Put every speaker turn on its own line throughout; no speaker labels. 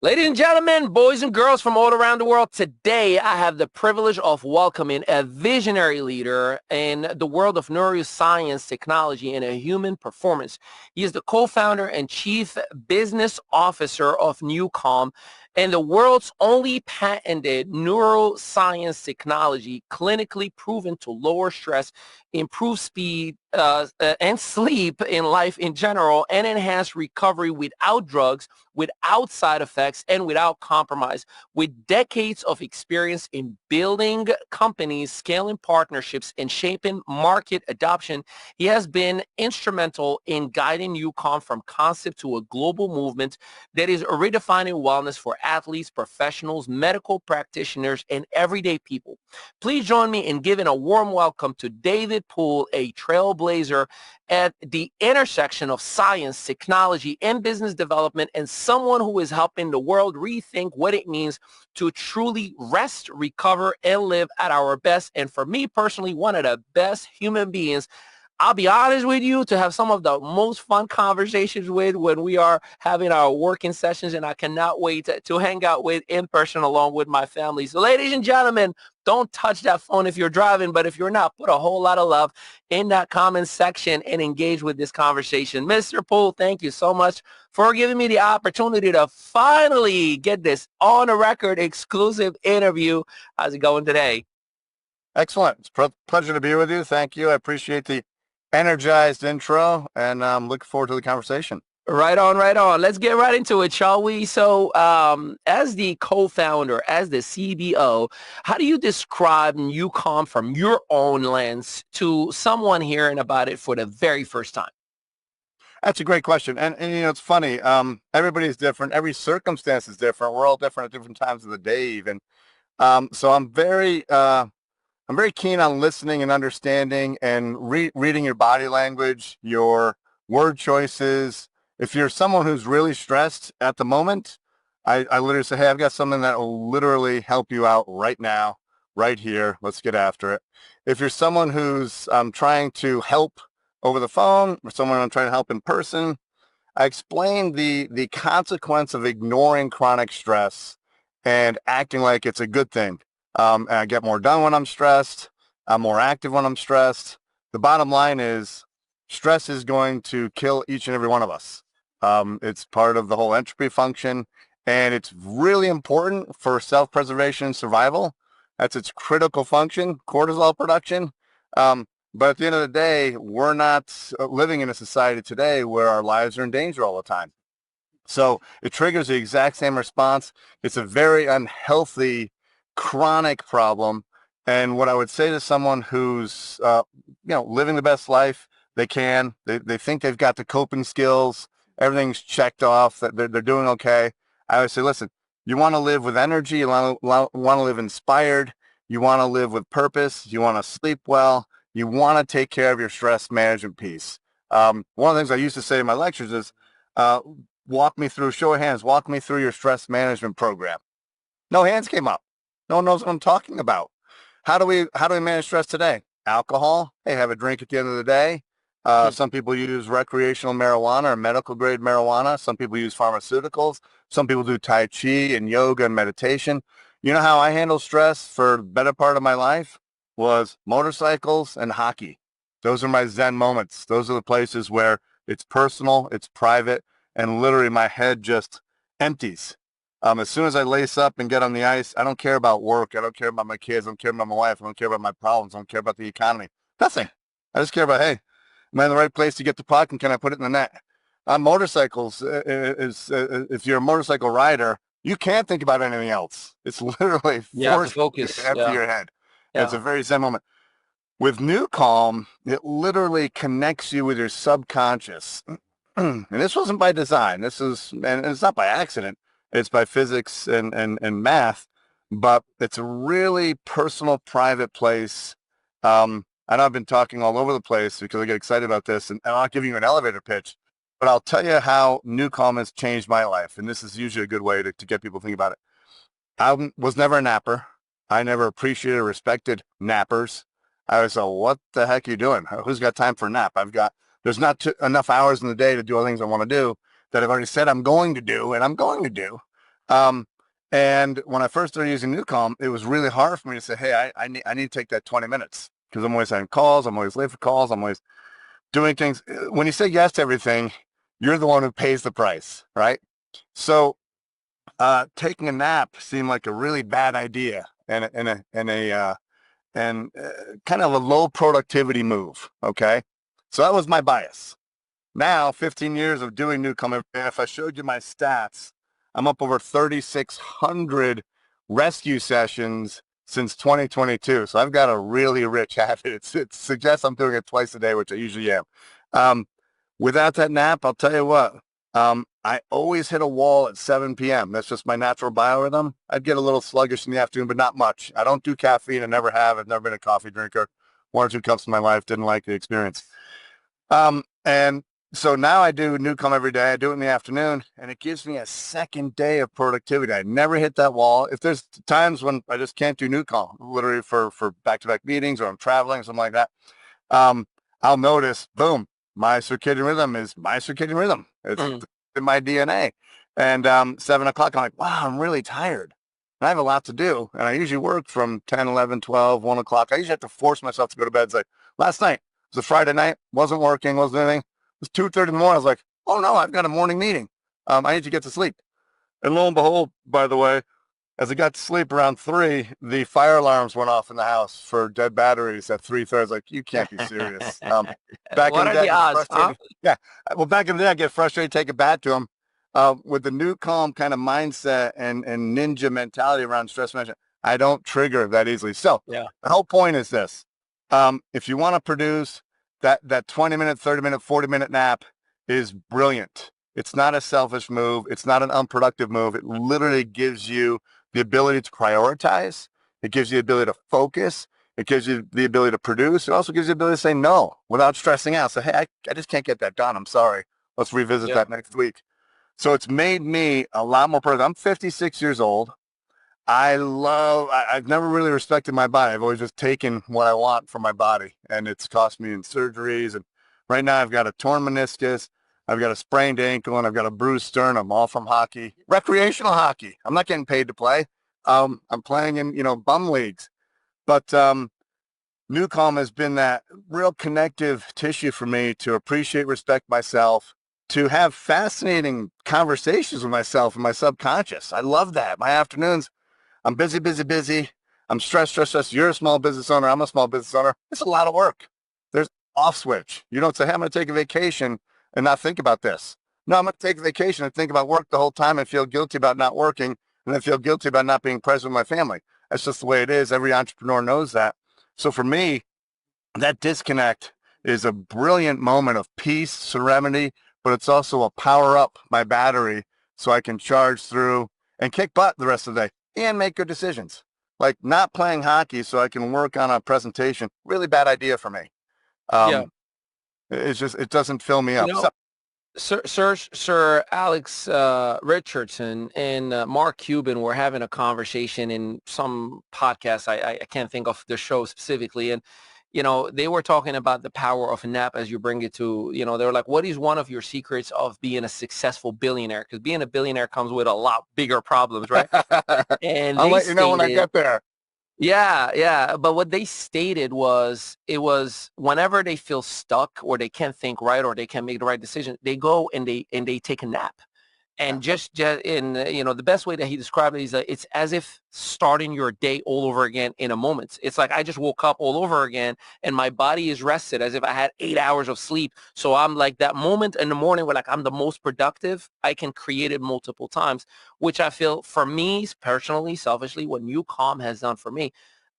Ladies and gentlemen, boys and girls from all around the world, today I have the privilege of welcoming a visionary leader in the world of neuroscience, technology, and human performance. He is the co-founder and chief business officer of NuCalm and the world's only patented neuroscience technology clinically proven to lower stress, improve speed and sleep in life in general, and enhance recovery without drugs, without side effects, and without compromise. With decades of experience in building companies, scaling partnerships, and shaping market adoption, he has been instrumental in guiding NuCalm from concept to a global movement that is redefining wellness for athletes, professionals, medical practitioners, and everyday people. Please join me in giving a warm welcome to David Poole, a trailblazer at the intersection of science, technology, and business development, and someone who is helping the world rethink what it means to truly rest, recover, and live at our best. And for me personally, one of the best human beings, I'll be honest with you, to have some of the most fun conversations with when we are having our working sessions, and I cannot wait to hang out with in person along with my family. So ladies and gentlemen, don't touch that phone if you're driving, but if you're not, put a whole lot of love in that comment section and engage with this conversation. Mr. Poole, thank you so much for giving me the opportunity to finally get this on a record exclusive interview. How's it going today?
Excellent. It's a pleasure to be with you. Thank you. I appreciate the energized intro and I'm looking forward to the conversation.
Right on, right on. Let's get right into it, shall we? So, as the co-founder, as the CBO, how do you describe NuCalm from your own lens to someone hearing about it for the very first time?
That's a great question. And you know, it's funny. Everybody's different. Every circumstance is different. We're all different at different times of the day, even. So I'm very keen on listening and understanding and reading your body language, your word choices. If you're someone who's really stressed at the moment, I literally say, hey, I've got something that will literally help you out right now, right here. Let's get after it. If you're someone who's trying to help over the phone or someone I'm trying to help in person, I explain the consequence of ignoring chronic stress and acting like it's a good thing. And I get more done when I'm stressed. I'm more active when I'm stressed. The bottom line is stress is going to kill each and every one of us. It's part of the whole entropy function, and it's really important for self-preservation and survival. That's its critical function, cortisol production. But at the end of the day, we're not living in a society today where our lives are in danger all the time. So it triggers the exact same response. It's a very unhealthy chronic problem. And what I would say to someone who's, living the best life they can, they think they've got the coping skills, everything's checked off, that they're doing okay. I would say, listen, you want to live with energy, you want to live inspired, you want to live with purpose, you want to sleep well, you want to take care of your stress management piece. One of the things I used to say in my lectures is, show of hands, walk me through your stress management program. No hands came up. No one knows what I'm talking about. How do we manage stress today? Alcohol. Hey, have a drink at the end of the day. Some people use recreational marijuana or medical grade marijuana. Some people use pharmaceuticals. Some people do Tai Chi and yoga and meditation. You know how I handle stress for the better part of my life was motorcycles and hockey. Those are my Zen moments. Those are the places where it's personal, it's private, and literally my head just empties. As soon as I lace up and get on the ice, I don't care about work. I don't care about my kids. I don't care about my wife. I don't care about my problems. I don't care about the economy. Nothing. I just care about, hey, am I in the right place to get the puck and can I put it in the net? On motorcycles, if you're a motorcycle rider, you can't think about anything else. It's literally forced
Focus.
to empty your head.
Yeah.
It's a very Zen moment. With NuCalm, it literally connects you with your subconscious. And this wasn't by design. And it's not by accident. It's by physics and math, but it's a really personal, private place. I know I've been talking all over the place because I get excited about this, and I'll give you an elevator pitch, but I'll tell you how NuCalm has changed my life, and this is usually a good way to get people thinking about it. I was never a napper. I never appreciated or respected nappers. I was like, what the heck are you doing? Who's got time for a nap? There's not enough hours in the day to do all the things I want to do that I've already said I'm going to do, and I'm going to do. And when I first started using NuCalm, it was really hard for me to say, hey, I need to take that 20 minutes because I'm always having calls. I'm always late for calls. I'm always doing things. When you say yes to everything, you're the one who pays the price, right? So taking a nap seemed like a really bad idea and kind of a low productivity move. Okay. So that was my bias. Now, 15 years of doing NuCalm, if I showed you my stats, I'm up over 3,600 rescue sessions since 2022. So I've got a really rich habit. It suggests I'm doing it twice a day, which I usually am. Um, Without that nap, I'll tell you what, I always hit a wall at 7 p.m. That's just my natural biorhythm. I'd get a little sluggish in the afternoon, but not much. I don't do caffeine. I never have. I've never been a coffee drinker. 1 or 2 cups in my life. Didn't like the experience. And so now I do NuCalm every day. I do it in the afternoon, and it gives me a second day of productivity. I never hit that wall. If there's times when I just can't do NuCalm, literally for back-to-back meetings or I'm traveling, something like that, um, I'll notice, boom, my circadian rhythm is my circadian rhythm. It's
Mm.
in my DNA. And 7 o'clock, I'm like, wow, I'm really tired. And I have a lot to do. And I usually work from 10, 11, 12, 1 o'clock. I usually have to force myself to go to bed. It's like last night, it was a Friday night, wasn't working, wasn't anything. It was 2:30 in the morning. I was like, oh no, I've got a morning meeting. I need to get to sleep. And lo and behold, by the way, as I got to sleep around 3, the fire alarms went off in the house for dead batteries at 3:30. I was like, you can't be serious. Back in
What
the
are
day, I
the
get
odds, huh?
frustrated. Yeah. Well, back in the day, I get frustrated, take it back to them. With the new calm kind of mindset and ninja mentality around stress management, I don't trigger that easily. So
Yeah.
the whole point is this. If you want to produce that 20-minute, 30-minute, 40-minute nap is brilliant. It's not a selfish move. It's not an unproductive move. It literally gives you the ability to prioritize. It gives you the ability to focus. It gives you the ability to produce. It also gives you the ability to say no without stressing out. So, hey, I just can't get that done. I'm sorry. Let's revisit
Yeah.
that next week. So it's made me a lot more productive. I'm 56 years old. I've never really respected my body. I've always just taken what I want from my body, and it's cost me in surgeries. And right now I've got a torn meniscus, I've got a sprained ankle, and I've got a bruised sternum, all from hockey, recreational hockey. I'm not getting paid to play. I'm playing in, bum leagues, but, NuCalm has been that real connective tissue for me to appreciate, respect myself, to have fascinating conversations with myself and my subconscious. I love that. My afternoons, I'm busy, busy, busy. I'm stressed, stressed, stressed. You're a small business owner. I'm a small business owner. It's a lot of work. There's off switch. You don't say, hey, I'm going to take a vacation and not think about this. No, I'm going to take a vacation and think about work the whole time and feel guilty about not working and then feel guilty about not being present with my family. That's just the way it is. Every entrepreneur knows that. So for me, that disconnect is a brilliant moment of peace, serenity, but it's also a power up my battery so I can charge through and kick butt the rest of the day and make good decisions. Like not playing hockey so I can work on a presentation, really bad idea for me.
Yeah.
Um, it's just, it doesn't fill me
You
up. So,
know, Sir Alex Richardson and Mark Cuban were having a conversation in some podcast. I can't think of the show specifically. And, they were talking about the power of a nap as you bring it to, they were like, what is one of your secrets of being a successful billionaire? Because being a billionaire comes with a lot bigger problems, right? And
I'll
they
let you know when I
stated,
get there.
yeah, yeah. But what they stated was it was whenever they feel stuck or they can't think right or they can't make the right decision, they go and they take a nap.
Yeah.
And just in, the best way that he described it is that it's as if starting your day all over again in a moment. It's like I just woke up all over again and my body is rested as if I had 8 hours of sleep. So I'm like that moment in the morning where like I'm the most productive. I can create it multiple times, which I feel for me personally, selfishly, what NuCalm has done for me.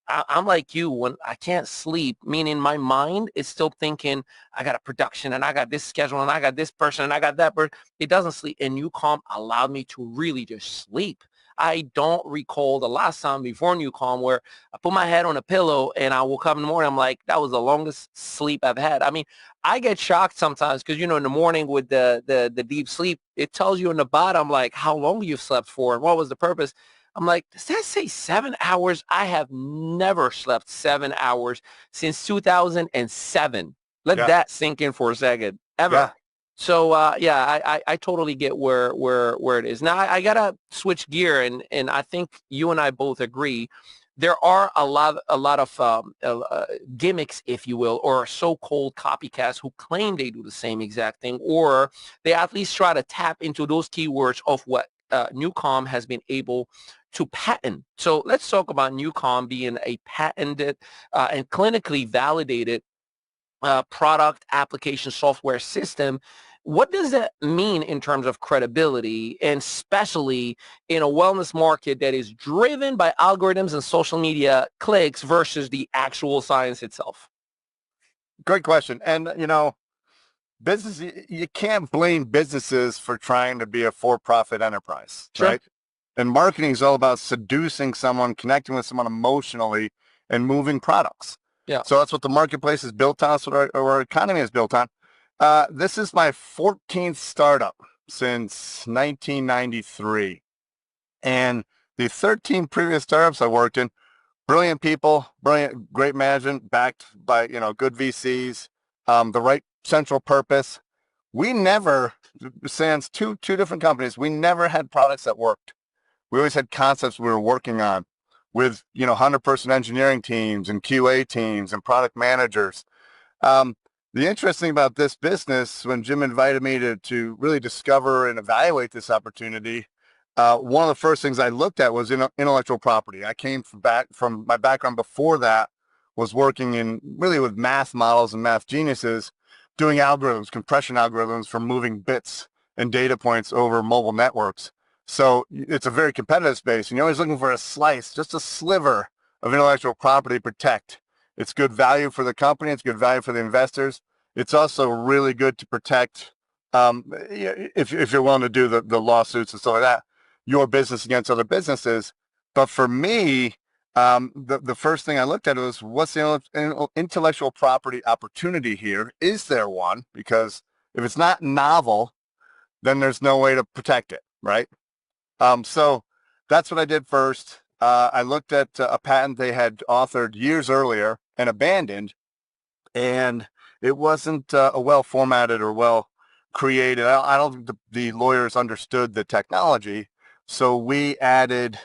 I'm like you when I can't sleep, meaning my mind is still thinking, I got a production and I got this schedule and I got this person and I got that person. It doesn't sleep. And NuCalm allowed me to really just sleep. I don't recall the last time before NuCalm where I put my head on a pillow and I woke up in the morning. I'm like, that was the longest sleep I've had. I mean, I get shocked sometimes because, in the morning with the deep sleep, it tells you in the bottom, like how long you've slept for and what was the purpose. I'm like, does that say 7 hours? I have never slept 7 hours since 2007. Let
Yeah.
that sink in for a second.
Yeah.
Ever. So yeah, I totally get where it is. Now I gotta switch gear, and I think you and I both agree there are a lot of gimmicks, if you will, or so-called copycats who claim they do the same exact thing, or they at least try to tap into those keywords of what NuCalm has been able to patent. So let's talk about NuCalm being a patented and clinically validated product application software system. What does that mean in terms of credibility, and especially in a wellness market that is driven by algorithms and social media clicks versus the actual science itself?
Great question. And, business, you can't blame businesses for trying to be a for-profit enterprise,
Sure.
right? And marketing is all about seducing someone, connecting with someone emotionally, and moving products.
Yeah.
So that's what the marketplace is built on. That's what our economy is built on. This is my 14th startup since 1993. And the 13 previous startups I worked in, brilliant people, brilliant, great management, backed by, good VCs, the right central purpose. We never, sans two different companies, we never had products that worked. We always had concepts we were working on with, 100-person engineering teams and QA teams and product managers. Um, the interesting about this business, when Jim invited me to really discover and evaluate this opportunity, one of the first things I looked at was intellectual property. I came from my background before that was working in really with math models and math geniuses, doing algorithms, compression algorithms for moving bits and data points over mobile networks. So it's a very competitive space, and you're always looking for a slice, just a sliver of intellectual property to protect. It's good value for the company. It's good value for the investors. It's also really good to protect, if you're willing to do the lawsuits and stuff like that, your business against other businesses. But for me, the first thing I looked at was, what's the intellectual property opportunity here? Is there one? Because if it's not novel, then there's no way to protect it, right? So that's what I did first. I looked at a patent they had authored years earlier and abandoned, and it wasn't a well formatted or well created. I don't think the lawyers understood the technology. So we added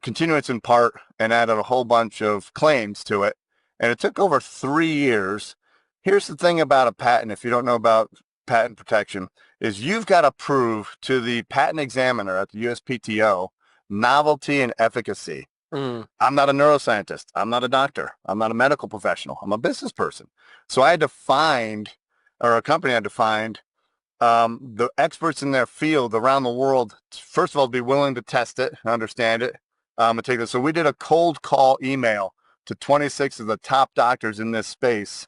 continuance in part and added a whole bunch of claims to it. And it took over 3 years. Here's the thing about a patent, if you don't know about patent protection, is you've got to prove to the patent examiner at the USPTO novelty and efficacy.
Mm.
I'm not a neuroscientist. I'm not a doctor. I'm not a medical professional. I'm a business person. So I had to find, or a company had to find, the experts in their field around the world, first of all, be willing to test it, understand it, and take it. So we did a cold call email to 26 of the top doctors in this space.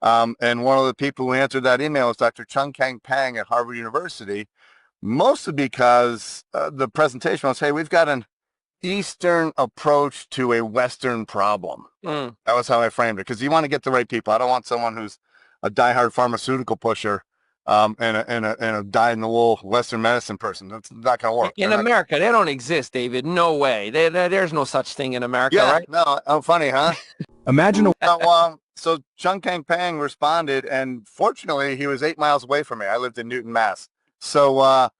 And one of the people who answered that email was Dr. Chung-Kang Pang at Harvard University, mostly because the presentation was, hey, we've got an Eastern approach to a Western problem.
Mm.
That was how I framed it, because you want to get the right people. I don't want someone who's a diehard pharmaceutical pusher and a dyed-in-the-wool Western medicine person. That's not going to work.
In America, they don't exist, David. No way. There's no such thing in America,
Yeah,
right?
no, funny, huh?
Imagine a
So Chung Kang Pang responded, and fortunately, he was 8 miles away from me. I lived in Newton, Mass. So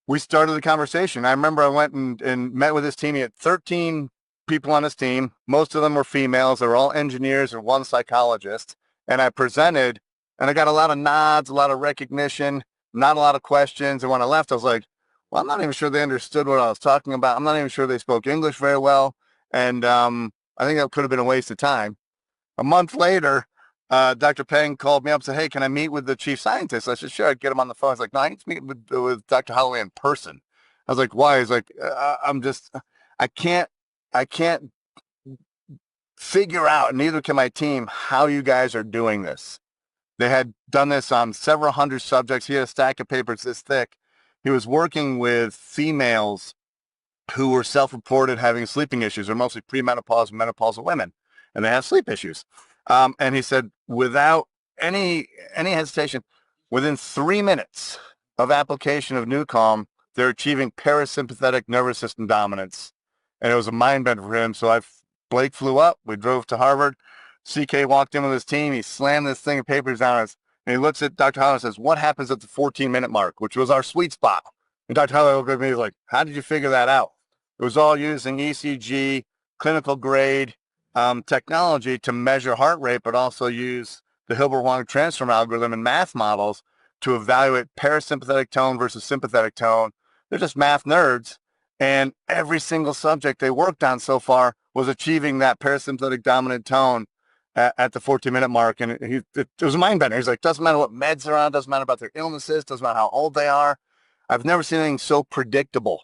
we started the conversation. I remember I went and met with his team. He had 13 people on his team. Most of them were females. They were all engineers and one psychologist. And I presented, and I got a lot of nods, a lot of recognition, not a lot of questions. And when I left, I was like, well, I'm not even sure they understood what I was talking about. I'm not even sure they spoke English very well. And I think that could have been a waste of time. A month later, Dr. Peng called me up and said, hey, can I meet with the chief scientist? I said, sure, I'd get him on the phone. I was like, no, I need to meet with Dr. Holloway in person. I was like, why? He's like, I can't figure out, neither can my team, how you guys are doing this. They had done this on several hundred subjects. He had a stack of papers this thick. He was working with females who were self-reported having sleeping issues. They're mostly premenopausal and menopausal women, and they have sleep issues. And he said, without any hesitation, within 3 minutes of application of NuCalm, they're achieving parasympathetic nervous system dominance. And it was a mind bender for him. So Blake flew up. We drove to Harvard. CK walked in with his team. He slammed this thing of papers down. And he looks at Dr. Holler and says, what happens at the 14-minute mark, which was our sweet spot? And Dr. Holler looked at me and was like, how did you figure that out? It was all using ECG, clinical grade technology to measure heart rate, but also use the Hilbert-Wong transform algorithm and math models to evaluate parasympathetic tone versus sympathetic tone. They're just math nerds. And every single subject they worked on so far was achieving that parasympathetic dominant tone at the 14-minute mark. And it was a mind bender. He's like, doesn't matter what meds they're on, doesn't matter about their illnesses, doesn't matter how old they are. I've never seen anything so predictable.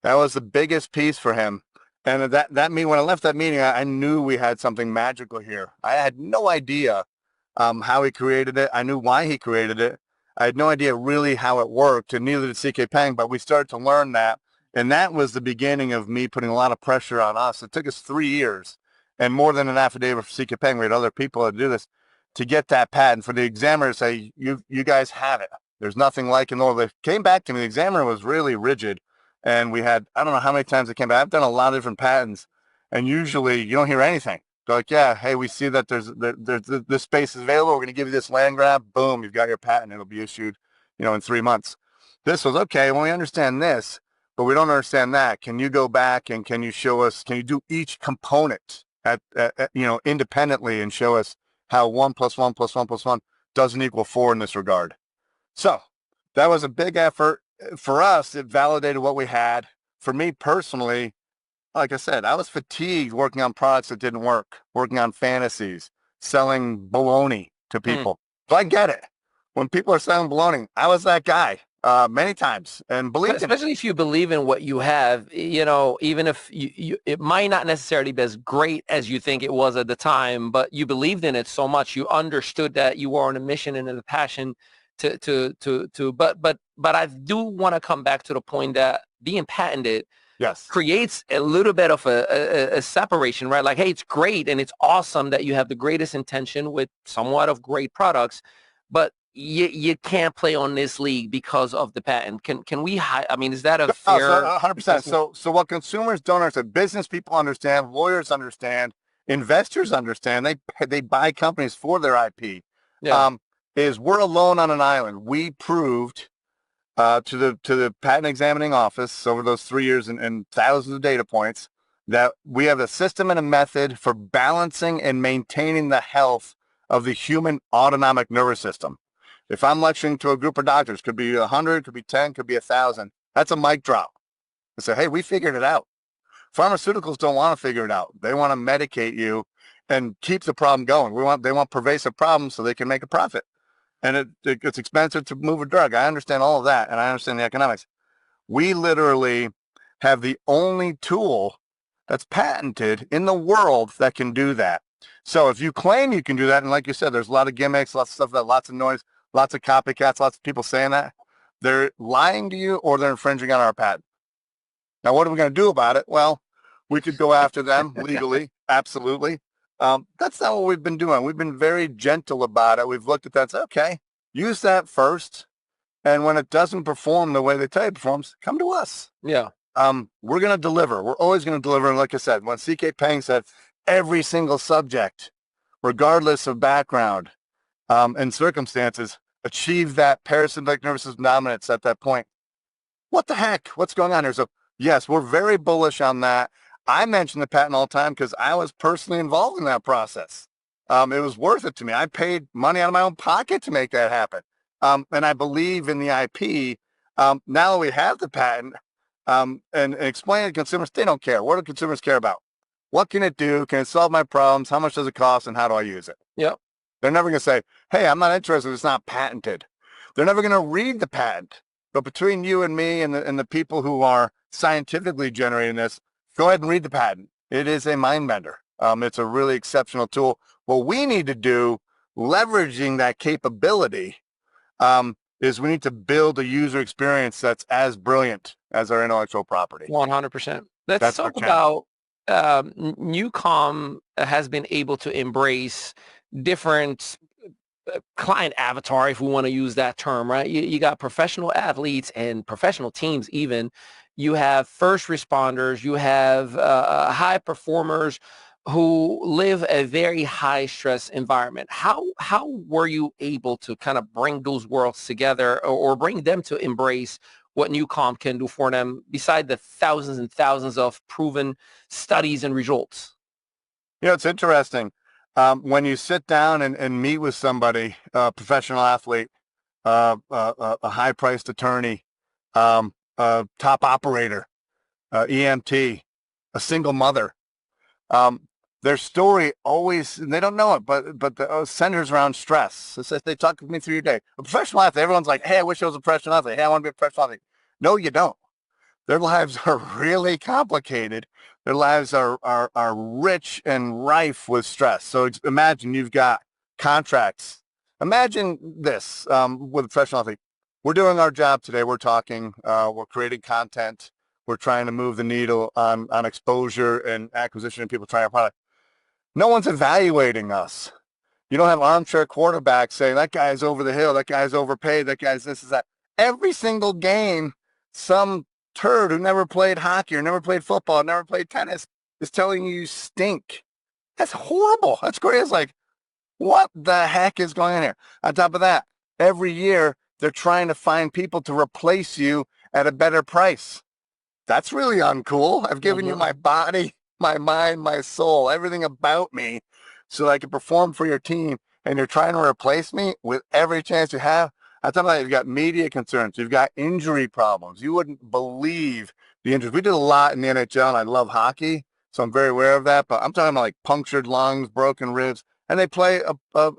That was the biggest piece for him. And that meeting, when I left that meeting, I knew we had something magical here. I had no idea how he created it. I knew why he created it. I had no idea really how it worked, and neither did CK Peng, but we started to learn that. And that was the beginning of me putting a lot of pressure on us. It took us 3 years and more than an affidavit for CK Peng. We had other people to do this to get that patent, for the examiner to say, you guys have it. There's nothing like it in the world. They came back to me. The examiner was really rigid. And we had, I don't know how many times it came back. I've done a lot of different patents, and usually you don't hear anything. They're like, yeah, hey, we see that there's this space is available. We're going to give you this land grab. Boom, you've got your patent. It'll be issued, in 3 months. This was, okay, well, we understand this, but we don't understand that. Can you go back and can you show us, can you do each component independently and show us how 1 + 1 + 1 + 1 doesn't equal 4 in this regard? So that was a big effort. For us, it validated what we had. For me personally, like I said, I was fatigued working on products that didn't work, working on fantasies, selling baloney to people. So I get it. When people are selling baloney, I was that guy many times, and believe it.
Especially if you believe in what you have, even if it might not necessarily be as great as you think it was at the time, but you believed in it so much, you understood that you were on a mission and a passion but I do want to come back to the point that being patented creates a little bit of a separation, right? Like, hey, it's great and it's awesome that you have the greatest intention with somewhat of great products, but you can't play on this league because of the patent. Can we, is that a fair?
100%. So what consumers don't understand, business people understand, lawyers understand, investors understand, they buy companies for their IP. Yeah. Is we're alone on an island. We proved to the patent examining office over those 3 years and thousands of data points that we have a system and a method for balancing and maintaining the health of the human autonomic nervous system. If I'm lecturing to a group of doctors, could be 100, could be 10, could be 1,000, that's a mic drop. I say, hey, we figured it out. Pharmaceuticals don't want to figure it out. They want to medicate you and keep the problem going. They want pervasive problems so they can make a profit. And it's expensive to move a drug. I understand all of that, and I understand the economics. We literally have the only tool that's patented in the world that can do that. So if you claim you can do that, and like you said, there's a lot of gimmicks, lots of stuff, lots of noise, lots of copycats, lots of people saying that, they're lying to you or they're infringing on our patent. Now, what are we going to do about it? Well, we could go after them legally, absolutely. That's not what we've been doing. We've been very gentle about it. We've looked at that and said, okay, use that first. And when it doesn't perform the way they tell you it performs, come to us.
Yeah.
We're going to deliver. We're always going to deliver. And like I said, when CK Peng said every single subject, regardless of background and circumstances, achieve that parasympathetic nervous system dominance at that point. What the heck? What's going on here? So yes, we're very bullish on that. I mention the patent all the time because I was personally involved in that process. It was worth it to me. I paid money out of my own pocket to make that happen. And I believe in the IP. Now that we have the patent and explain to consumers, they don't care. What do consumers care about? What can it do? Can it solve my problems? How much does it cost? And how do I use it?
Yep.
They're never going to say, hey, I'm not interested. It's not patented. They're never going to read the patent. But between you and me and the people who are scientifically generating this, go ahead and read the patent. It is a mind bender. It's a really exceptional tool. What we need to do, leveraging that capability, is we need to build a user experience that's as brilliant as our intellectual property.
100%. Let's talk about NuCalm has been able to embrace different client avatar, if we want to use that term, right? You got professional athletes and professional teams even. You have first responders, you have high performers, who live a very high stress environment. How were you able to kind of bring those worlds together, or bring them to embrace what NuCalm can do for them, beside the thousands and thousands of proven studies and results?
You know, it's interesting. When you sit down and meet with somebody, a professional athlete, a high-priced attorney, a top operator, EMT, a single mother, um, their story always, and they don't know it, but the, centers around stress. It's like, they talk with me through your day. A professional athlete, everyone's like, hey, I wish I was a professional athlete. Hey, I want to be a professional athlete. No, you don't. Their lives are really complicated. Their lives are rich and rife with stress. So imagine you've got contracts. Imagine this, with a professional athlete. We're doing our job today. We're talking, we're creating content. We're trying to move the needle on exposure and acquisition and people trying our product. No one's evaluating us. You don't have armchair quarterbacks saying that guy's over the hill, that guy's overpaid, that guy's this is that. Every single game, some turd who never played hockey or never played football, never played tennis is telling you stink. That's horrible. That's great. It's like, what the heck is going on here? On top of that, every year they're trying to find people to replace you at a better price. That's really uncool. I've given you my body, my mind, my soul, everything about me so that I can perform for your team, and you're trying to replace me with every chance you have. On top of that, you've got media concerns. You've got injury problems. You wouldn't believe the injuries. We did a lot in the NHL, and I love hockey, so I'm very aware of that. But I'm talking about like punctured lungs, broken ribs, and they play a,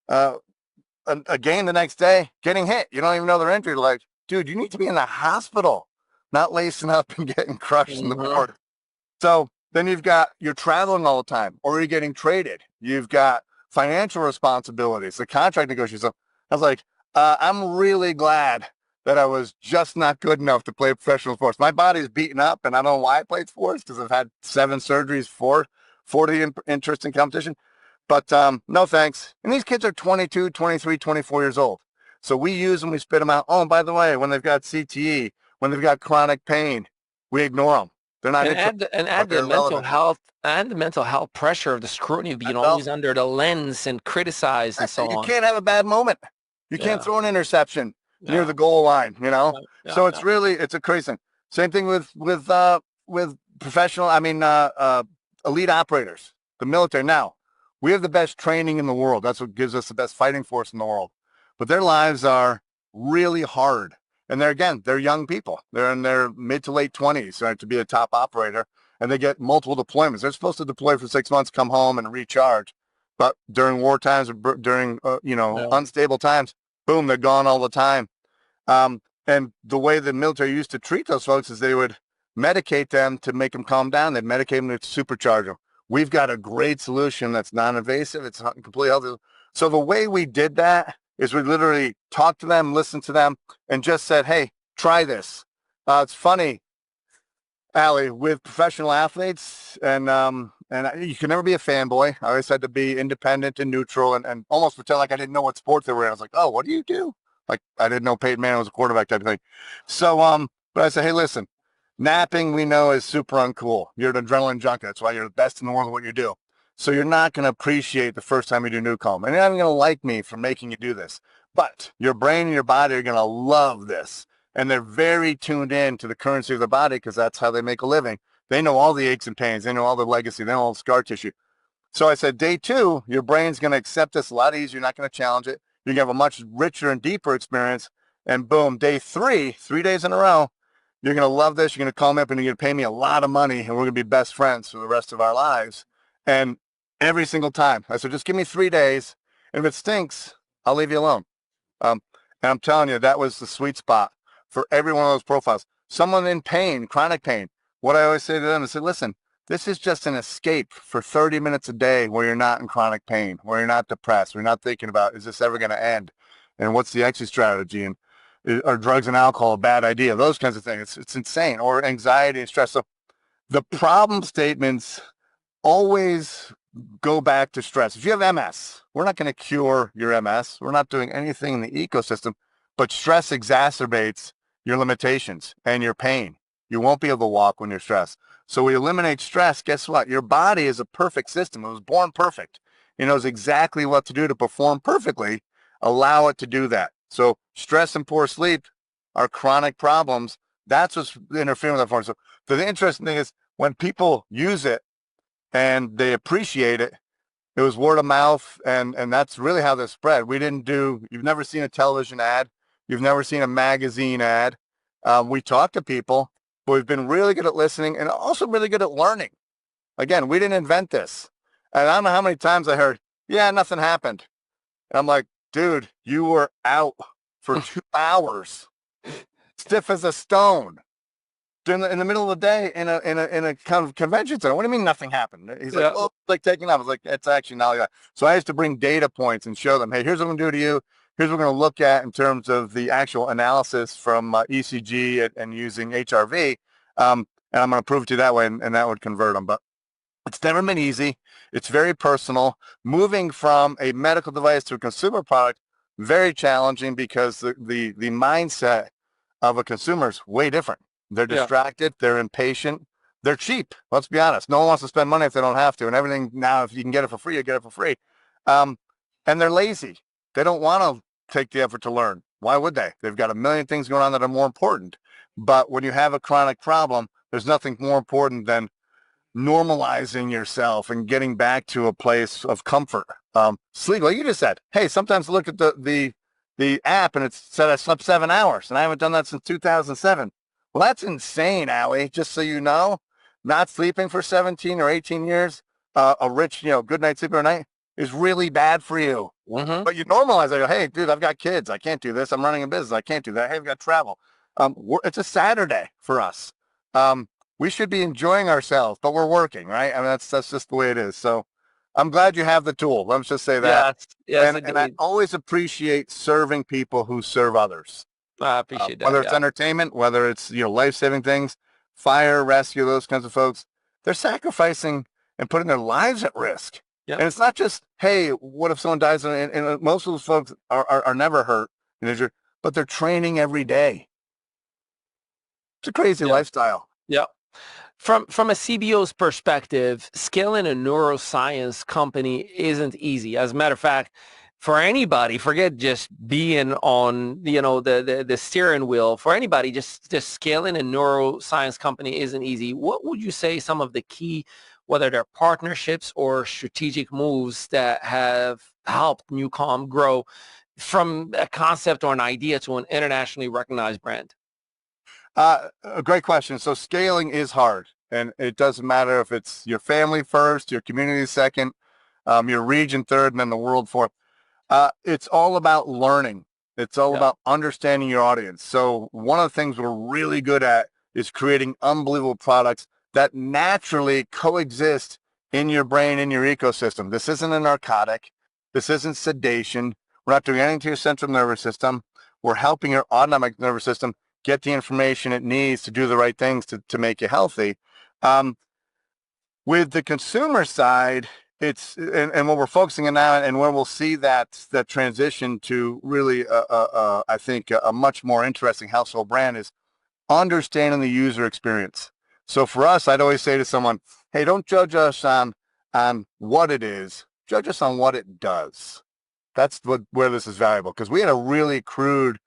a game the next day, getting hit. You don't even know they're injured. Like, dude, you need to be in the hospital, not lacing up and getting crushed in the board. So then you're traveling all the time, or you're getting traded. You've got financial responsibilities, the contract negotiations. So I was like, I'm really glad that I was just not good enough to play professional sports. My body's beaten up, and I don't know why I played sports, because I've had 7 surgeries for 40 interest in competition. But no thanks. And these kids are 22, 23, 24 years old. So we use them, we spit them out. Oh, and by the way, when they've got CTE, when they've got chronic pain, we ignore them. They're not
Add the mental health and the mental health pressure of the scrutiny of being always under the lens and criticized and so on.
You can't have a bad moment. You can't throw an interception near the goal line, you know? So it's really, it's a crazy thing. Same thing with professional, elite operators, the military. Now, we have the best training in the world. That's what gives us the best fighting force in the world. But their lives are really hard. And they're young people. They're in their mid to late 20s, right, to be a top operator, and they get multiple deployments. They're supposed to deploy for 6 months, come home and recharge. But during war times or during, unstable times, boom, they're gone all the time. And the way the military used to treat those folks is they would medicate them to make them calm down. They'd medicate them to supercharge them. We've got a great solution that's non-invasive. It's completely healthy. So the way we did that is we literally talked to them, listened to them, and just said, hey, try this. It's funny, Allie, with professional athletes, and you can never be a fanboy. I always had to be independent and neutral and almost pretend like I didn't know what sport they were in. I was like, oh, what do you do? Like, I didn't know Peyton Manning was a quarterback type of thing. So, but I said, hey, listen, napping we know is super uncool. You're an adrenaline junkie. That's why you're the best in the world at what you do. So you're not going to appreciate the first time you do NuCalm. And you're not even going to like me for making you do this. But your brain and your body are going to love this. And they're very tuned in to the currency of the body, because that's how they make a living. They know all the aches and pains. They know all the legacy. They know all the scar tissue. So I said, day 2, your brain's going to accept this a lot easier. You're not going to challenge it. You're going to have a much richer and deeper experience. And boom, day 3, 3 days in a row, you're going to love this. You're going to call me up and you're going to pay me a lot of money, and we're going to be best friends for the rest of our lives. And every single time I said, just give me 3 days. And if it stinks, I'll leave you alone. And I'm telling you, that was the sweet spot for every one of those profiles. Someone in pain, chronic pain. What I always say to them is, listen, this is just an escape for 30 minutes a day where you're not in chronic pain, where you're not depressed, where you're not thinking about, is this ever going to end? And what's the exit strategy? And are drugs and alcohol a bad idea? Those kinds of things. It's insane. Or anxiety and stress. So the problem statements always go back to stress. If you have MS, we're not going to cure your MS. We're not doing anything in the ecosystem, but stress exacerbates your limitations and your pain. You won't be able to walk when you're stressed. So we eliminate stress. Guess what? Your body is a perfect system. It was born perfect. It knows exactly what to do to perform perfectly. Allow it to do that. So stress and poor sleep are chronic problems. That's what's interfering with our performance. So the interesting thing is when people use it and they appreciate it, it was word of mouth, and that's really how this spread. You've never seen a television ad. You've never seen a magazine ad. We talk to people, but we've been really good at listening and also really good at learning. Again, we didn't invent this. And I don't know how many times I heard, yeah, nothing happened. And I'm like, dude, you were out for 2 hours, stiff as a stone, in the middle of the day in a kind of convention center. What do you mean nothing happened? He's like, well, it's like taking off. I was like, it's actually not like that. So I used to bring data points and show them, hey, here's what I'm going to do to you. Here's what we're going to look at in terms of the actual analysis from ECG and using HRV. And I'm going to prove it to you that way, and that would convert them. But it's never been easy. It's very personal. Moving from a medical device to a consumer product, very challenging because the mindset of a consumer is way different. They're distracted. They're impatient. They're cheap. Let's be honest. No one wants to spend money if they don't have to. And everything now, if you can get it for free, you get it for free. And they're lazy. They don't want to take the effort to learn. Why would they? They've got a million things going on that are more important. But when you have a chronic problem, there's nothing more important than normalizing yourself and getting back to a place of comfort. Sleep, like you just said, hey, sometimes look at the app and it said I slept 7 hours and I haven't done that since 2007. Well, that's insane, Allie. Just so you know, not sleeping for 17 or 18 years, a rich, good night's sleep every night is really bad for you.
Mm-hmm.
But you normalize it. Hey, dude, I've got kids. I can't do this. I'm running a business. I can't do that. Hey, I've got travel. It's a Saturday for us. We should be enjoying ourselves, but we're working, right? I mean, that's just the way it is. So I'm glad you have the tool. Let's just say that.
Yes,
and I always appreciate serving people who serve others.
I appreciate that.
Whether it's entertainment, whether it's life-saving things, fire, rescue, those kinds of folks, they're sacrificing and putting their lives at risk.
Yep.
And it's not just, hey, what if someone dies? And most of those folks are never hurt, but they're training every day. It's a crazy lifestyle.
Yeah. From a CBO's perspective, scaling a neuroscience company isn't easy. As a matter of fact, for anybody, forget just being on, the steering wheel. For anybody, just scaling a neuroscience company isn't easy. What would you say some of the key, whether they're partnerships or strategic moves that have helped NuCalm grow from a concept or an idea to an internationally recognized brand?
A great question. So scaling is hard, and it doesn't matter if it's your family first, your community second, your region third, and then the world fourth. It's all about learning. It's all about understanding your audience. So one of the things we're really good at is creating unbelievable products that naturally coexist in your brain, in your ecosystem. This isn't a narcotic. This isn't sedation. We're not doing anything to your central nervous system. We're helping your autonomic nervous system get the information it needs to do the right things to make you healthy. With the consumer side, it's and what we're focusing on now, and where we'll see that transition to really, I think, a much more interesting household brand is understanding the user experience. So for us, I'd always say to someone, hey, don't judge us on what it is. Judge us on what it does. That's where this is valuable, because we had a really crude,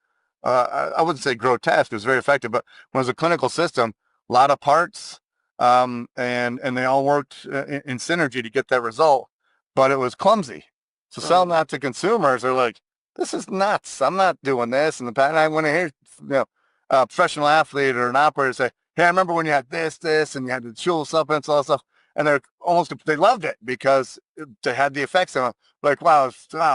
I wouldn't say grotesque, it was very effective, but when it was a clinical system, a lot of parts, and they all worked in synergy to get that result, but it was clumsy. So selling that to consumers, they're like, this is nuts. I'm not doing this. And I want to hear, a professional athlete or an operator say, hey, I remember when you had this, and you had the chewable supplements, all that stuff. And they loved it because they had the effects on them. Like, wow,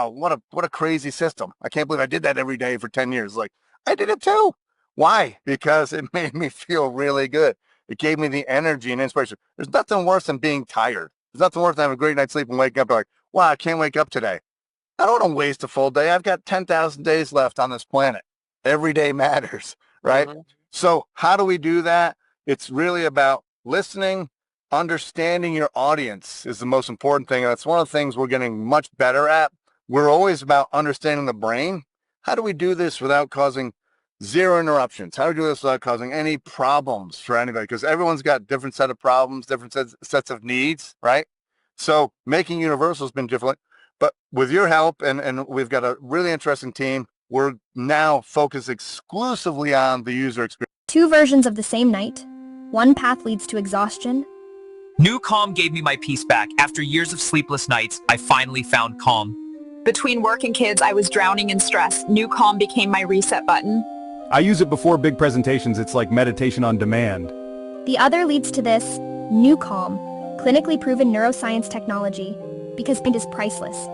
what a crazy system. I can't believe I did that every day for 10 years. Like, I did it too. Why? Because it made me feel really good. It gave me the energy and inspiration. There's nothing worse than being tired. There's nothing worse than having a great night's sleep and waking up like, wow, I can't wake up today. I don't want to waste a full day. I've got 10,000 days left on this planet. Every day matters, right? Mm-hmm. So how do we do that? It's really about listening, understanding your audience is the most important thing. And that's one of the things we're getting much better at. We're always about understanding the brain. How do we do this without causing zero interruptions. How to do this without causing any problems for anybody, because everyone's got different set of problems, different sets of needs, right? So making universal has been different, but with your help, and we've got a really interesting team, we're now focused exclusively on the user experience.
Two versions of the same night. One path leads to exhaustion.
NuCalm gave me my peace back. After years of sleepless nights, I finally found calm.
Between work and kids, I was drowning in stress. NuCalm became my reset button.
I use it before big presentations. It's like meditation on demand.
The other leads to this, NuCalm, clinically proven neuroscience technology, because mind is priceless.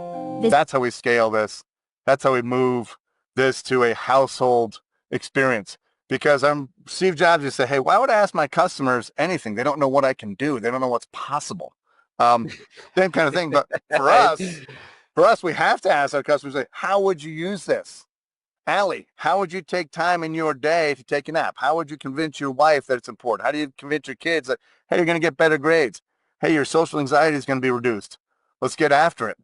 That's how we scale this. That's how we move this to a household experience. Because Steve Jobs used to say, hey, why would I ask my customers anything? They don't know what I can do. They don't know what's possible. Same kind of thing. But for us, we have to ask our customers, like, how would you use this? Allie, how would you take time in your day to take a nap? How would you convince your wife that it's important? How do you convince your kids that, hey, you're going to get better grades? Hey, your social anxiety is going to be reduced. Let's get after it.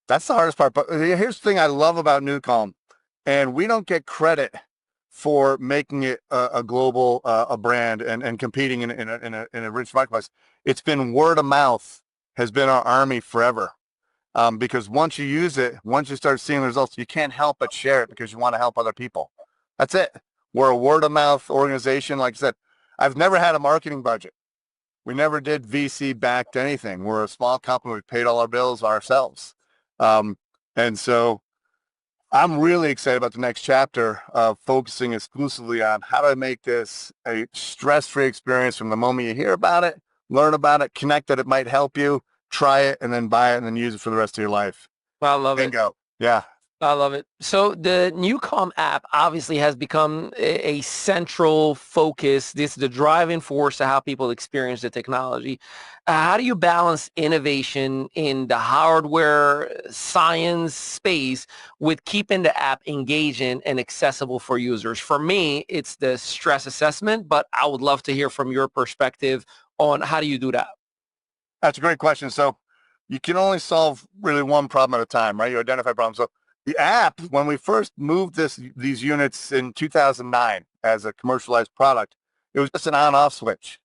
That's the hardest part. But here's the thing I love about NuCalm, and we don't get credit for making it a global a brand and competing in a rich marketplace. It's been word of mouth has been our army forever. Because once you use it, once you start seeing the results, you can't help but share it because you want to help other people. That's it. We're a word of mouth organization. Like I said, I've never had a marketing budget. We never did VC backed anything. We're a small company. We paid all our bills ourselves. And so I'm really excited about the next chapter of focusing exclusively on how to make this a stress-free experience from the moment you hear about it, learn about it, connect that it might help you, try it, and then buy it, and then use it for the rest of your life.
I love it.
Bingo. Yeah.
I love it. So the NuCalm app obviously has become a central focus. This is the driving force to how people experience the technology. How do you balance innovation in the hardware science space with keeping the app engaging and accessible for users? For me, it's the stress assessment, but I would love to hear from your perspective on how do you do that?
That's a great question. So you can only solve really one problem at a time, right? You identify problems. So the app, when we first moved these units in 2009 as a commercialized product, it was just an on-off switch.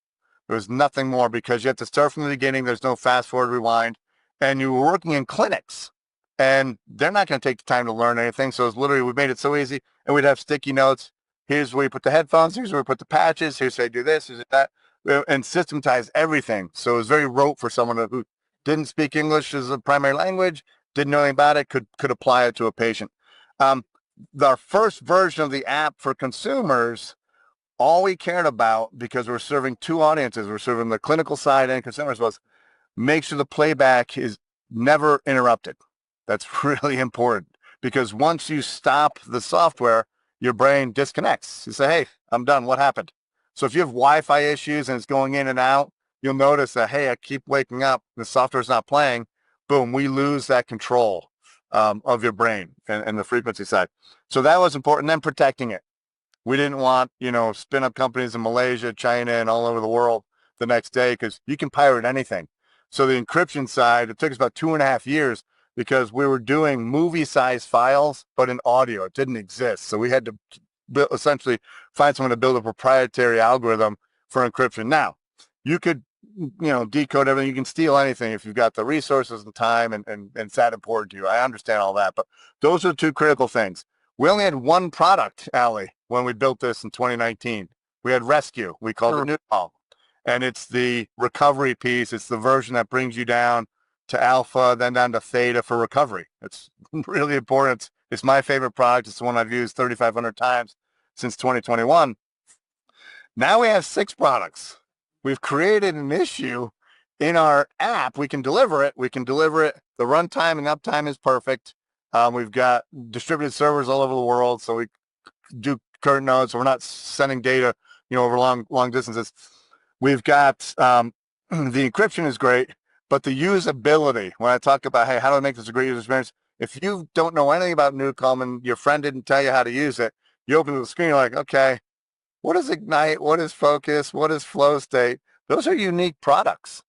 There was nothing more because you have to start from the beginning. There's no fast forward, rewind. And you were working in clinics, and they're not going to take the time to learn anything. So it's literally, we made it so easy, and we'd have sticky notes. Here's where you put the headphones. Here's where we put the patches. Here's how you do this. Here's that. And systematize everything. So it was very rote for someone who didn't speak English as a primary language, didn't know anything about it, could apply it to a patient. Our first version of the app for consumers, all we cared about, because we're serving two audiences, we're serving the clinical side and consumers, was make sure the playback is never interrupted. That's really important, because once you stop the software, your brain disconnects. You say, hey, I'm done. What happened? So if you have Wi-Fi issues and it's going in and out, you'll notice that, hey, I keep waking up, the software's not playing. Boom, we lose that control of your brain and the frequency side. So that was important. Then protecting it. We didn't want, spin up companies in Malaysia, China, and all over the world the next day, because you can pirate anything. So the encryption side, it took us about 2.5 years because we were doing movie-sized files, but in audio. It didn't exist. So we had to essentially find someone to build a proprietary algorithm for encryption. Now, you could, decode everything. You can steal anything if you've got the resources and time, and it's that important to you. I understand all that, but those are the two critical things. We only had one product, Allie, when we built this in 2019. We had Rescue. We called it NuCalm. And it's the recovery piece. It's the version that brings you down to alpha, then down to theta for recovery. It's really important. It's my favorite product. It's the one I've used 3,500 times since 2021. Now we have 6 products. We've created an issue in our app. We can deliver it. The runtime and uptime is perfect. We've got distributed servers all over the world, so we do current nodes. So we're not sending data, over long distances. We've got the encryption is great, but the usability. When I talk about, hey, how do I make this a great user experience? If you don't know anything about NuCalm and your friend didn't tell you how to use it, you open the screen, you're like, okay, what is Ignite? What is Focus? What is Flow State? Those are unique products.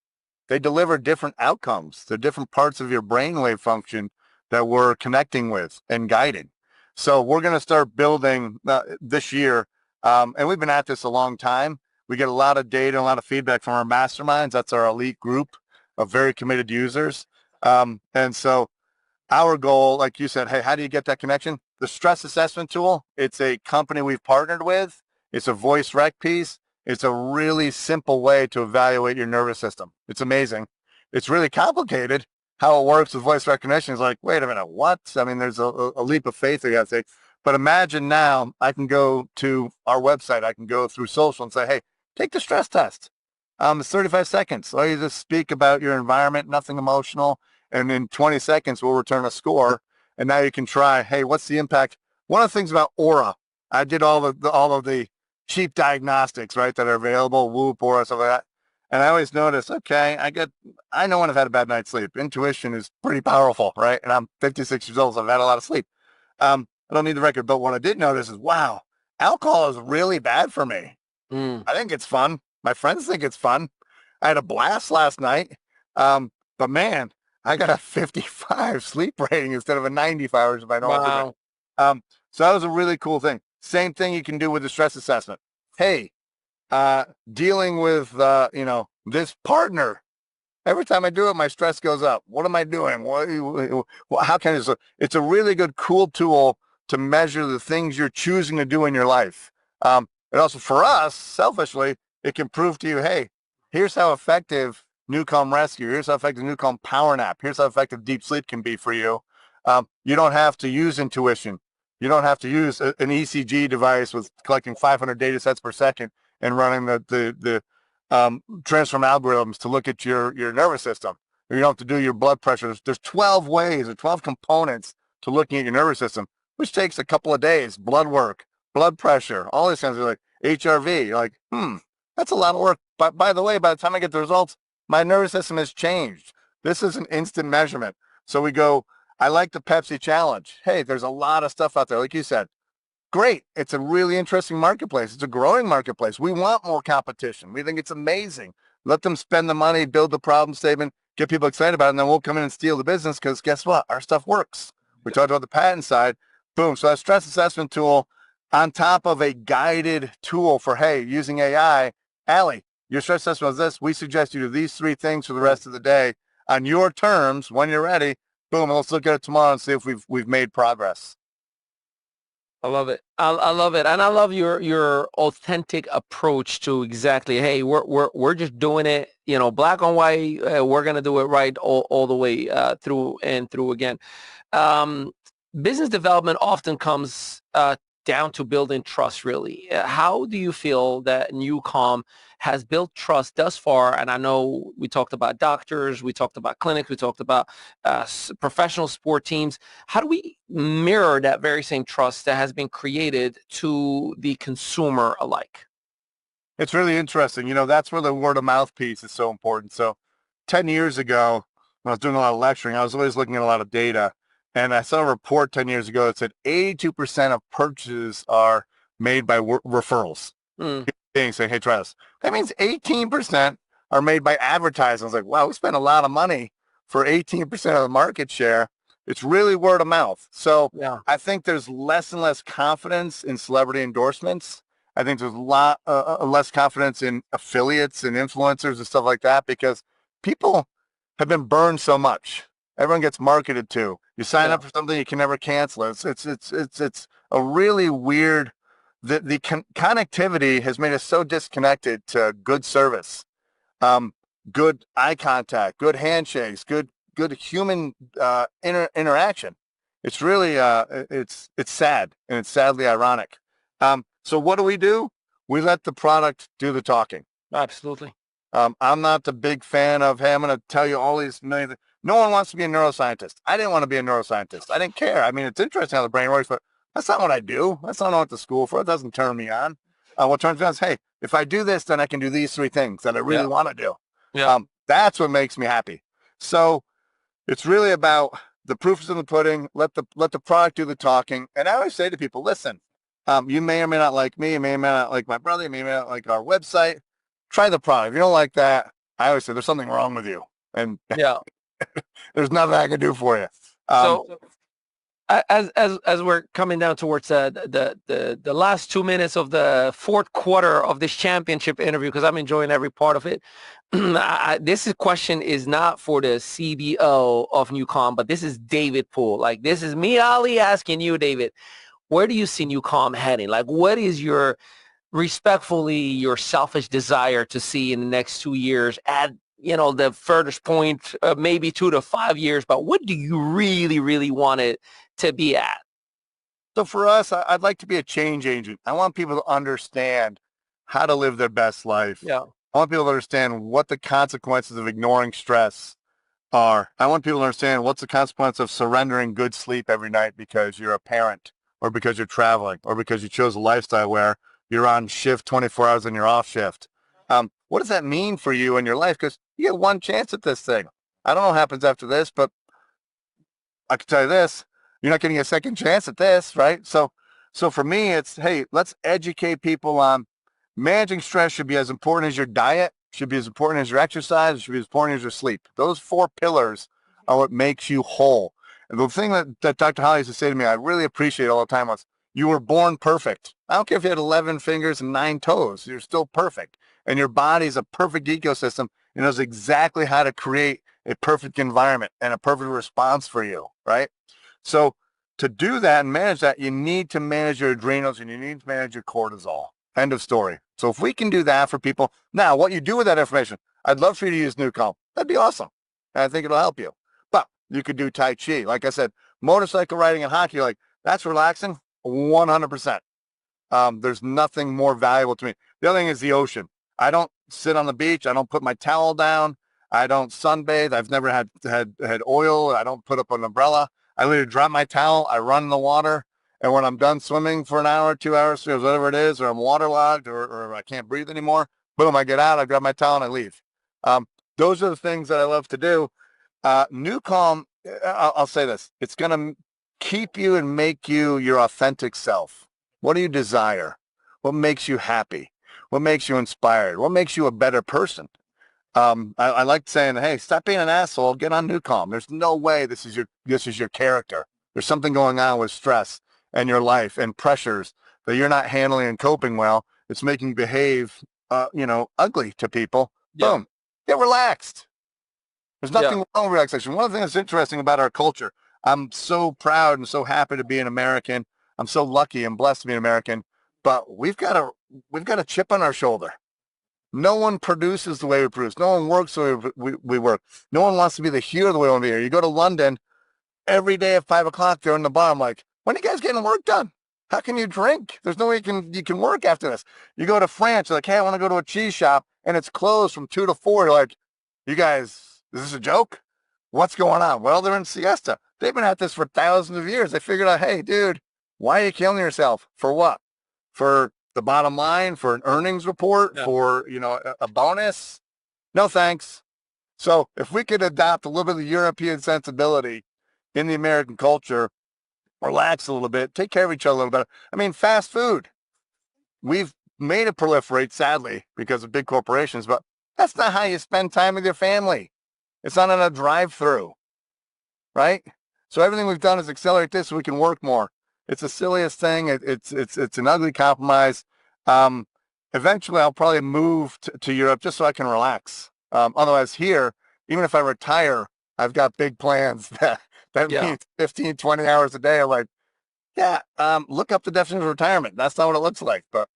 They deliver different outcomes. They're different parts of your brainwave function that we're connecting with and guiding. So we're going to start building this year. And we've been at this a long time. We get a lot of data, a lot of feedback from our masterminds. That's our elite group of very committed users. And so our goal, like you said, hey, how do you get that connection? The stress assessment tool, it's a company we've partnered with. It's a voice rec piece. It's a really simple way to evaluate your nervous system. It's amazing. It's really complicated how it works with voice recognition. It's like, wait a minute, what? I mean, there's a leap of faith there, you have to say. But imagine now I can go to our website. I can go through social and say, hey, take the stress test. It's 35 seconds. All you just speak about your environment, nothing emotional. And in 20 seconds, we'll return a score. And now you can try, hey, what's the impact? One of the things about Aura, I did all of the cheap diagnostics, right, that are available, Whoop, Aura, stuff like that. And I always notice, okay, I know when I've had a bad night's sleep. Intuition is pretty powerful, right? And I'm 56 years old, so I've had a lot of sleep. I don't need the record, but what I did notice is, wow, alcohol is really bad for me. I think it's fun. My friends think it's fun. I had a blast last night. But man, I got a 55 sleep rating instead of a 95, which is my normal.
Wow.
So that was a really cool thing. Same thing you can do with the stress assessment. Hey, dealing with, this partner. Every time I do it, my stress goes up. What am I doing? How can it? So it's a really good, cool tool to measure the things you're choosing to do in your life. And also for us, selfishly, it can prove to you, hey, here's how effective NuCalm Rescue. Here's how effective NuCalm Power Nap. Here's how effective deep sleep can be for you. You don't have to use intuition. You don't have to use an ECG device with collecting 500 data sets per second and running the transform algorithms to look at your nervous system. You don't have to do your blood pressure. There's 12 ways or 12 components to looking at your nervous system, which takes a couple of days. Blood work, blood pressure, all these kinds of like HRV. You're like, that's a lot of work. But by the way, by the time I get the results, my nervous system has changed. This is an instant measurement. So we go, I like the Pepsi challenge. Hey, there's a lot of stuff out there. Like you said, great. It's a really interesting marketplace. It's a growing marketplace. We want more competition. We think it's amazing. Let them spend the money, build the problem statement, get people excited about it, and then we'll come in and steal the business because guess what? Our stuff works. We talked about the patent side. Boom. So that stress assessment tool on top of a guided tool for, hey, using AI, Allie, your stress assessment was this. We suggest you do these 3 things for the rest of the day on your terms when you're ready. Boom. And let's look at it tomorrow and see if we've made progress.
I love it. I love it. And I love your authentic approach to exactly, hey, we're just doing it, black on white. We're going to do it right all the way through and through again. Business development often comes down to building trust, really. How do you feel that NuCalm has built trust thus far? And I know we talked about doctors, we talked about clinics, we talked about professional sport teams. How do we mirror that very same trust that has been created to the consumer alike?
It's really interesting. That's where the word of mouth piece is so important. So 10 years ago, when I was doing a lot of lecturing, I was always looking at a lot of data. And I saw a report 10 years ago that said 82% of purchases are made by referrals. Saying, hey, try this. That means 18% are made by advertising. I was like, wow, we spent a lot of money for 18% of the market share. It's really word of mouth. So yeah. I think there's less and less confidence in celebrity endorsements. I think there's a lot less confidence in affiliates and influencers and stuff like that because people have been burned so much. Everyone gets marketed to. You sign up for something you can never cancel. It's a really weird. The connectivity has made us so disconnected to good service, good eye contact, good handshakes, good human interaction. It's really it's sad and it's sadly ironic. So what do? We let the product do the talking.
Absolutely.
I'm not the big fan of, hey, I'm going to tell you all these million. No one wants to be a neuroscientist. I didn't want to be a neuroscientist. I didn't care. I mean, it's interesting how the brain works, but that's not what I do. That's not what I went to school for. It doesn't turn me on. What turns me on is, hey, if I do this, then I can do these 3 things that I really want to do. Yeah. That's what makes me happy. So it's really about the proof is in the pudding. Let the product do the talking. And I always say to people, listen, you may or may not like me. You may or may not like my brother. You may or may not like our website. Try the product. If you don't like that, I always say there's something wrong with you. And there's nothing I can do for you.
As we're coming down towards the last 2 minutes of the fourth quarter of this championship interview, because I'm enjoying every part of it. Question is not for the CBO of NuCalm, but this is David Poole. Like, this is me, Ali, asking you, David, where do you see NuCalm heading? Like, what is your respectfully your selfish desire to see in the next 2 years at the furthest point, maybe 2 to 5 years, but what do you really, really want it to be at?
So for us, I'd like to be a change agent. I want people to understand how to live their best life.
Yeah.
I want people to understand what the consequences of ignoring stress are. I want people to understand what's the consequence of surrendering good sleep every night because you're a parent or because you're traveling or because you chose a lifestyle where you're on shift 24 hours and you're off shift. What does that mean for you in your life? Because you get one chance at this thing. I don't know what happens after this, but I can tell you this, you're not getting a second chance at this, right? So for me, it's, hey, let's educate people on managing stress should be as important as your diet, should be as important as your exercise, should be as important as your sleep. Those 4 pillars are what makes you whole. And the thing that Dr. Holly used to say to me, I really appreciate all the time was, you were born perfect. I don't care if you had 11 fingers and 9 toes, you're still perfect. And your body is a perfect ecosystem and knows exactly how to create a perfect environment and a perfect response for you, right? So to do that and manage that, you need to manage your adrenals and you need to manage your cortisol. End of story. So if we can do that for people, now what you do with that information, I'd love for you to use NuCalm. That'd be awesome. And I think it'll help you. But you could do Tai Chi. Like I said, motorcycle riding and hockey, like that's relaxing 100%. There's nothing more valuable to me. The other thing is the ocean. I don't sit on the beach. I don't put my towel down. I don't sunbathe. I've never had oil. I don't put up an umbrella. I literally drop my towel. I run in the water. And when I'm done swimming for an hour, 2 hours, 3 hours, whatever it is, or I'm waterlogged or I can't breathe anymore, boom, I get out, I grab my towel and I leave. Those are the things that I love to do. NuCalm, I'll say this, it's going to keep you and make you your authentic self. What do you desire? What makes you happy? What makes you inspired? What makes you a better person? I like saying, hey, stop being an asshole, get on NuCalm. There's no way this is your character. There's something going on with stress and your life and pressures that you're not handling and coping well. It's making you behave, ugly to people.
Yeah.
Boom, get relaxed. There's nothing wrong with relaxation. One of the things that's interesting about our culture, I'm so proud and so happy to be an American. I'm so lucky and blessed to be an American, but we've got a chip on our shoulder. No one produces the way we produce. No one works the way we work. No one wants to be the hero the way we want to be here. You go to London every day at 5 o'clock, they're in the bar. I'm like, when are you guys getting work done? How can you drink? There's no way you can work after this. You go to France, you're like, hey, I want to go to a cheese shop, and it's closed from 2 to 4. You're like, you guys, is this a joke? What's going on? Well, they're in siesta. They've been at this for thousands of years. They figured out, hey, dude, why are you killing yourself? For what? For the bottom line, for an earnings report, for, a bonus? No, thanks. So if we could adopt a little bit of the European sensibility in the American culture, relax a little bit, take care of each other a little bit. I mean, fast food, we've made it proliferate, sadly, because of big corporations, but that's not how you spend time with your family. It's not on a drive-through, right? So everything we've done is accelerate this so we can work more. It's the silliest thing. It's an ugly compromise. Eventually, I'll probably move to Europe just so I can relax. Otherwise, here, even if I retire, I've got big plans that means 15, 20 hours a day. I'm like, look up the definition of retirement. That's not what it looks like. But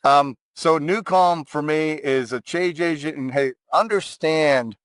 so NuCalm for me is a change agent, and hey, understand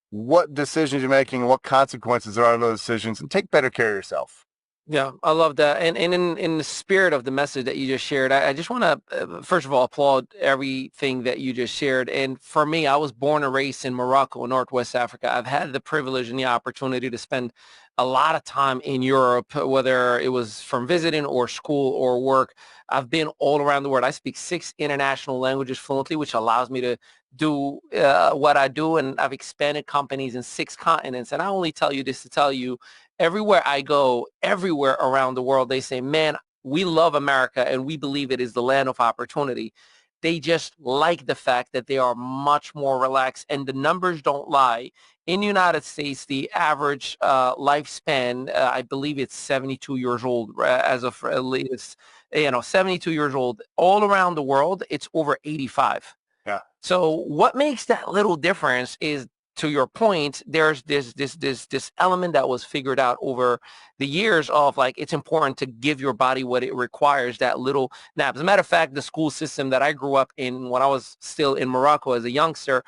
what decisions you're making and what consequences there are of those decisions, and take better care of yourself.
Yeah, I love that. And in the spirit of the message that you just shared, I just want to, first of all, applaud everything that you just shared. And for me, I was born and raised in Morocco, Northwest Africa. I've had the privilege and the opportunity to spend a lot of time in Europe, whether it was from visiting or school or work. I've been all around the world. I speak 6 international languages fluently, which allows me to do what I do. And I've expanded companies in 6 continents. And I only tell you this to tell you, everywhere I go, everywhere around the world, they say, man, we love America and we believe it is the land of opportunity. They just like the fact that they are much more relaxed, and the numbers don't lie. In the United States, the average lifespan, I believe it's 72 years old as of latest, 72 years old. All around the world, it's over 85.
Yeah.
So what makes that little difference is, to your point, there's this element that was figured out over the years of, like, it's important to give your body what it requires, that little nap. As a matter of fact, the school system that I grew up in when I was still in Morocco as a youngster,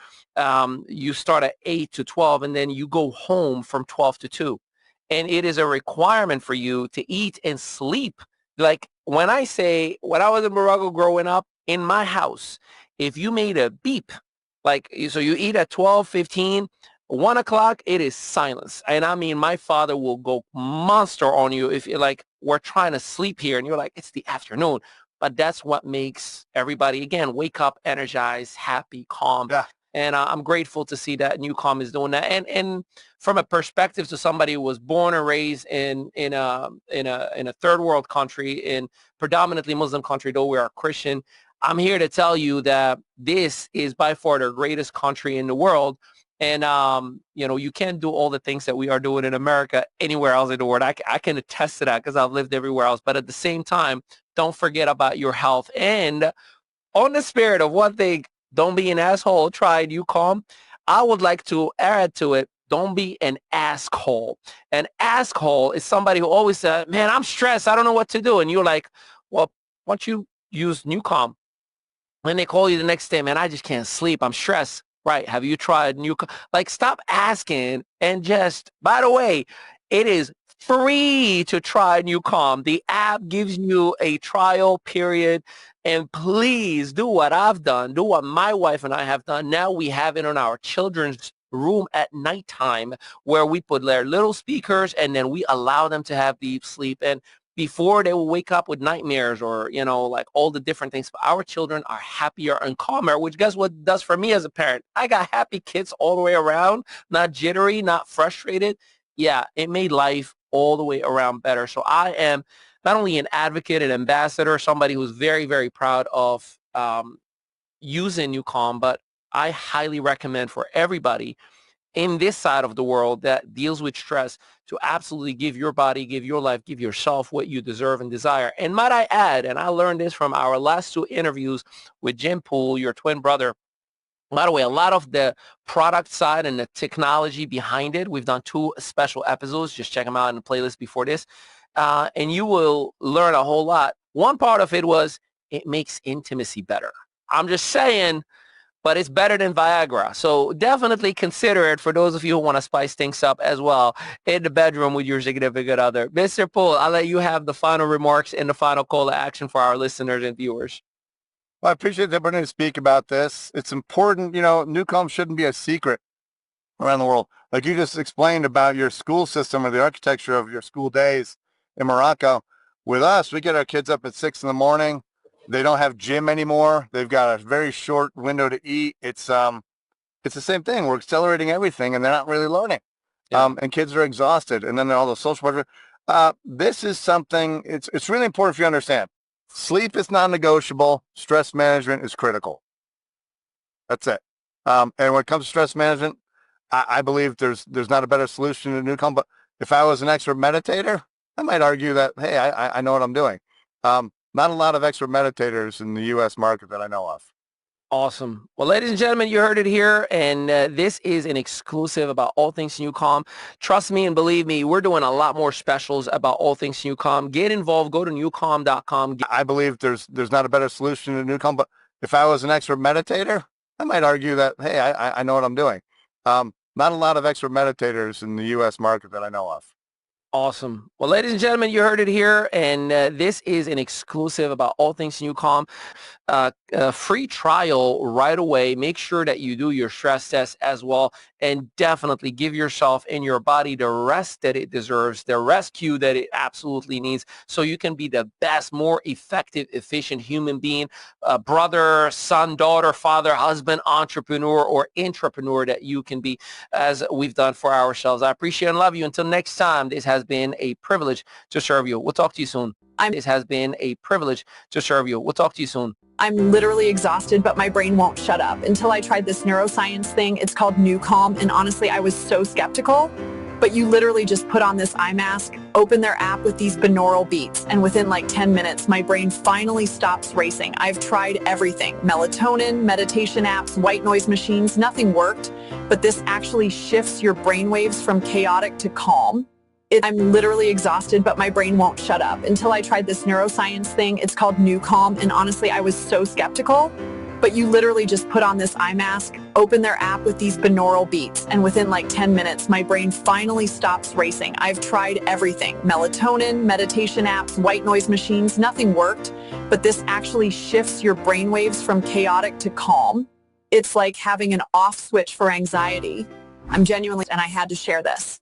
you start at 8 to 12 and then you go home from 12 to 2. And it is a requirement for you to eat and sleep. Like when I was in Morocco growing up, in my house, if you made a beep, like, so you eat at 12, 15, 1 o'clock, it is silence. And I mean, my father will go monster on you if you're like, we're trying to sleep here. And you're like, it's the afternoon. But that's what makes everybody, again, wake up, energized, happy, calm.
Yeah.
And I'm grateful to see that NuCalm is doing that. And from a perspective to somebody who was born and raised in a third world country, in predominantly Muslim country, though we are Christian, I'm here to tell you that this is by far the greatest country in the world. And, you can't do all the things that we are doing in America anywhere else in the world. I can attest to that because I've lived everywhere else. But at the same time, don't forget about your health. And on the spirit of one thing, don't be an asshole, try NuCalm. I would like to add to it, don't be an asshole. An asshole is somebody who always says, man, I'm stressed, I don't know what to do. And you're like, well, why don't you use NuCalm? And they call you the next day, man, I just can't sleep, I'm stressed. Right, have you tried NuCalm? Like, stop asking and just, by the way, it is free to try NuCalm. The app gives you a trial period. And please do what I've done, do what my wife and I have done. Now we have it in our children's room at nighttime, where we put their little speakers and then we allow them to have deep sleep. And before they will wake up with nightmares or, like all the different things, but our children are happier and calmer, which guess what it does for me as a parent? I got happy kids all the way around, not jittery, not frustrated. Yeah, it made life all the way around better. So I am not only an advocate, an ambassador, somebody who's very, very proud of using NuCalm, but I highly recommend for everybody in this side of the world that deals with stress to absolutely give your body, give your life, give yourself what you deserve and desire. And might I add, and I learned this from our last 2 interviews with Jim Poole, your twin brother. By the way, a lot of the product side and the technology behind it, we've done 2 special episodes. Just check them out in the playlist before this. And you will learn a whole lot. One part of it was it makes intimacy better. I'm just saying, but it's better than Viagra. So definitely consider it for those of you who want to spice things up as well in the bedroom with your significant other. Mr. Poole, I'll let you have the final remarks and the final call to action for our listeners and viewers.
Well, I appreciate the opportunity to speak about this. It's important, NuCalm shouldn't be a secret around the world. Like you just explained about your school system or the architecture of your school days in Morocco. With us, we get our kids up at 6 in the morning. They don't have gym anymore. They've got a very short window to eat. It's the same thing. We're accelerating everything, and they're not really learning. Yeah. And kids are exhausted, and then they're all the social pressure. This is something. It's really important for you to understand. Sleep is non-negotiable. Stress management is critical. That's it. And when it comes to stress management, I believe there's not a better solution to NuCalm. But if I was an expert meditator, I might argue that, hey, I know what I'm doing. Not a lot of expert meditators in the U.S. market that I know of.
Awesome. Well, ladies and gentlemen, you heard it here, and this is an exclusive about all things NuCalm. Trust me and believe me, we're doing a lot more specials about all things NuCalm. Get involved. Go to NuCalm.com.
I believe there's not a better solution to NuCalm, but if I was an expert meditator, I might argue that, hey, I know what I'm doing. Not a lot of expert meditators in the U.S. market that I know of.
Awesome. Well, ladies and gentlemen, you heard it here, and this is an exclusive about all things NuCalm. Free trial right away. Make sure that you do your stress test as well, and definitely give yourself and your body the rest that it deserves, the rescue that it absolutely needs, so you can be the best, more effective, efficient human being, brother, son, daughter, father, husband, entrepreneur, or intrapreneur that you can be, as we've done for ourselves. I appreciate and love you. Until next time, this has has been a privilege to serve you. We'll talk to you soon. It has been a privilege to serve you. We'll talk to you soon.
I'm literally exhausted, but my brain won't shut up. Until I tried this neuroscience thing, it's called NuCalm, and honestly, I was so skeptical. But you literally just put on this eye mask, open their app with these binaural beats, and within like 10 minutes, my brain finally stops racing. I've tried everything. Melatonin, meditation apps, white noise machines, nothing worked. But this actually shifts your brainwaves from chaotic to calm. I'm literally exhausted, but my brain won't shut up. Until I tried this neuroscience thing, it's called NuCalm, and honestly, I was so skeptical. But you literally just put on this eye mask, open their app with these binaural beats, and within like 10 minutes, my brain finally stops racing. I've tried everything. Melatonin, meditation apps, white noise machines, nothing worked. But this actually shifts your brainwaves from chaotic to calm. It's like having an off switch for anxiety. I'm genuinely, and I had to share this.